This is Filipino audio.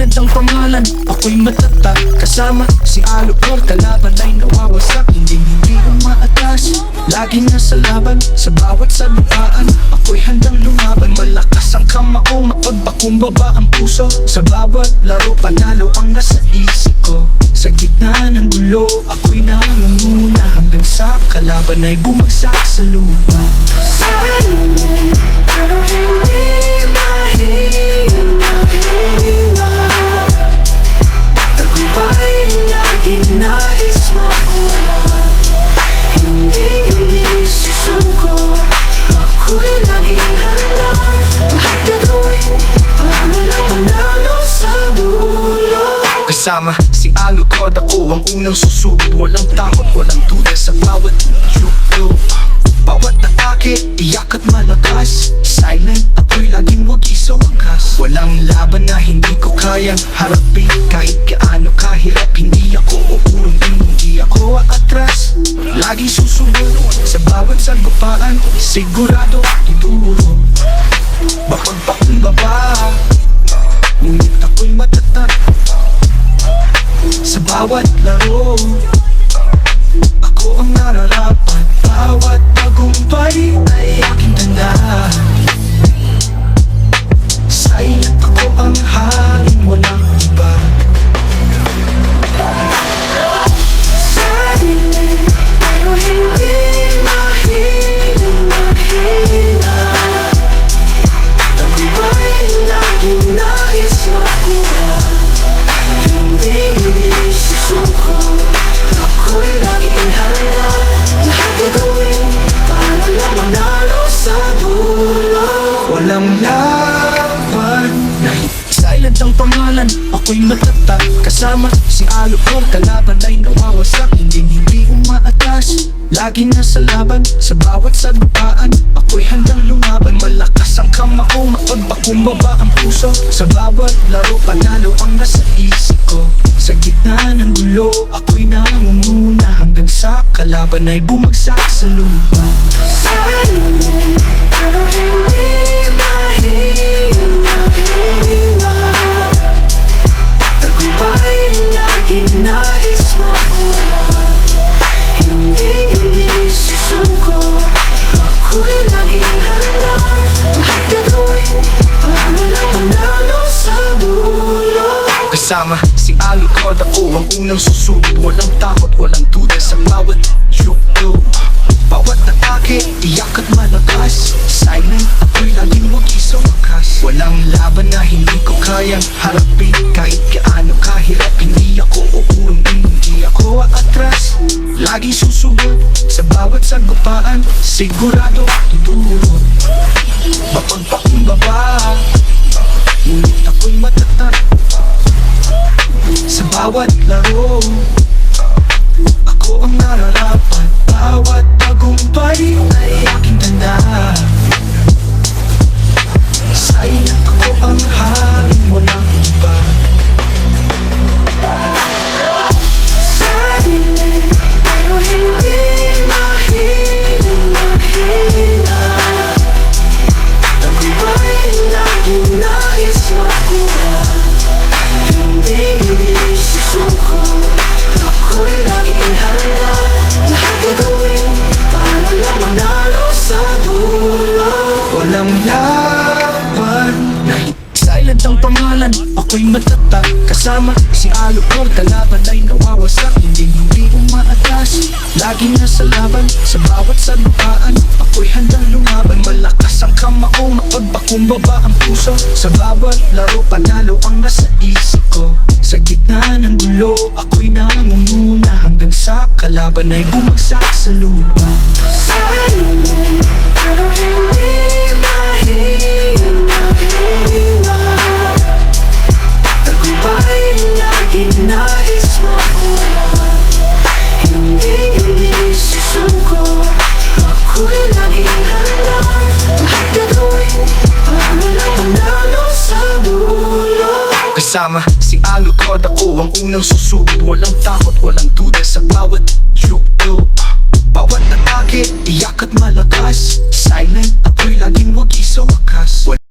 Silent ang pangalan, ako'y matatag. Kasama si Alupor, kalaban ay nawawasak. Hindi umaatras, lagi nasa laban. Sa bawat sagupaan, ako'y handang lumaban. Malakas ang kamao, mapagpakumbaba ang puso. Sa bawat laro, panalo ang nasa isip ko. Sa gitna ng gulo, ako'y nangunguna. Hanggang sa kalaban ay bumagsak sa lupa. Silent, pero hindi mahina. Tagumpay lagi nais makuha. Hindi susuko. Ako'y laging handa. Lahat gagawin para lang manalo sa dulo. Kasama si Alupor, ako ang unang susubok. Walang takot, walang duda sa bawat yuko. Bawat atake, iyak at malakas. Silent, ako'y laging wagiso angkas. Walang laban na hindi ko kayang harapin. Kahit gaano kahirap, hindi ako uurong. Hindi ako aatras, lagi susunod. Sa bawat sagupaan, sigurado tuturo. Mapagpakumbaba, ngunit ako'y matatag. Sa bawat laro, ako ang nararapat. Bawat tagumpay ay aking tanda. Silent, ako ang hangin, walang iba. Silent, pero hindi mahina. Tagumpay laging nais makuha. Hindi susuko. Ako'y laging handa. Lahat gagawin para lang manalo sa dulo. Walang laban na silent ang pangalan, ako'y matatag. Kasama si Alupor, kalaban ay nawawasak. Hindi umaatras, lagi nasa laban. Sa bawat sagupaan, ako'y handang lumaban. Malakas ang kamao, mapagpakumbaba ang puso. Sa bawat laro, panalo ang nasa isip ko. Sa gitna ng gulo, ako'y nangunguna. Hanggang sa kalaban ay bumagsak sa lupa. Silent, pero hindi mahina. Tagumpay laging nais makuha. Hindi susuko. Ako'y laging handa. Lahat gagawin para lang manalo sa dulo. Kasama si Alupor, ako ang unang susubok. Walang takot, walang duda sa bawat yuko. Bawat atake, iyak at malakas. Silent, ako'y laging wagiso angkas. Walang laban na hindi ko kayang harapin. Kahit gaano kahirap, hindi ako uurong. Hindi ako aatras, lagi susunod. Sa bawat sagupaan, sigurado tuturo. Mapagpakumbaba, ngunit ako'y matatag. Sa bawat laro, ako ang nararapat. Bawat tagumpay ay aking tanda. Silent, ako ang hangin, walang iba. Silent, pero hindi mahina. Tagumpay laging nais makuha. Hindi susuko. Ako'y laging handa. Lahat gagawin para lang manalo sa dulo. Walang laban na silent ang pangalan, ako'y matatag. Kasama si Alupor, kalaban ay nawawasak. Hindi umaatras, lagi nasa laban. Sa bawat sagupaan, ako'y handang lumaban. Malakas ang kamao, mapagpakumbaba ang puso. Sa bawat laro, panalo ang nasa isip ko. Sa gitna ng gulo, ako'y nangunguna. Hanggang sa kalaban ay bumagsak sa lupa. Silent, pero hindi mahina. Tagumpay laging nais makuha. Hindi susuko. Ako'y laging handa. Lahat gagawin para lang manalo sa dulo. Kasama si Alupor, ako ang unang susubok. Walang takot, walang duda sa bawat yuko. Bawat atake, iyak at malakas. Silent, ako'y laging wagiso angkas.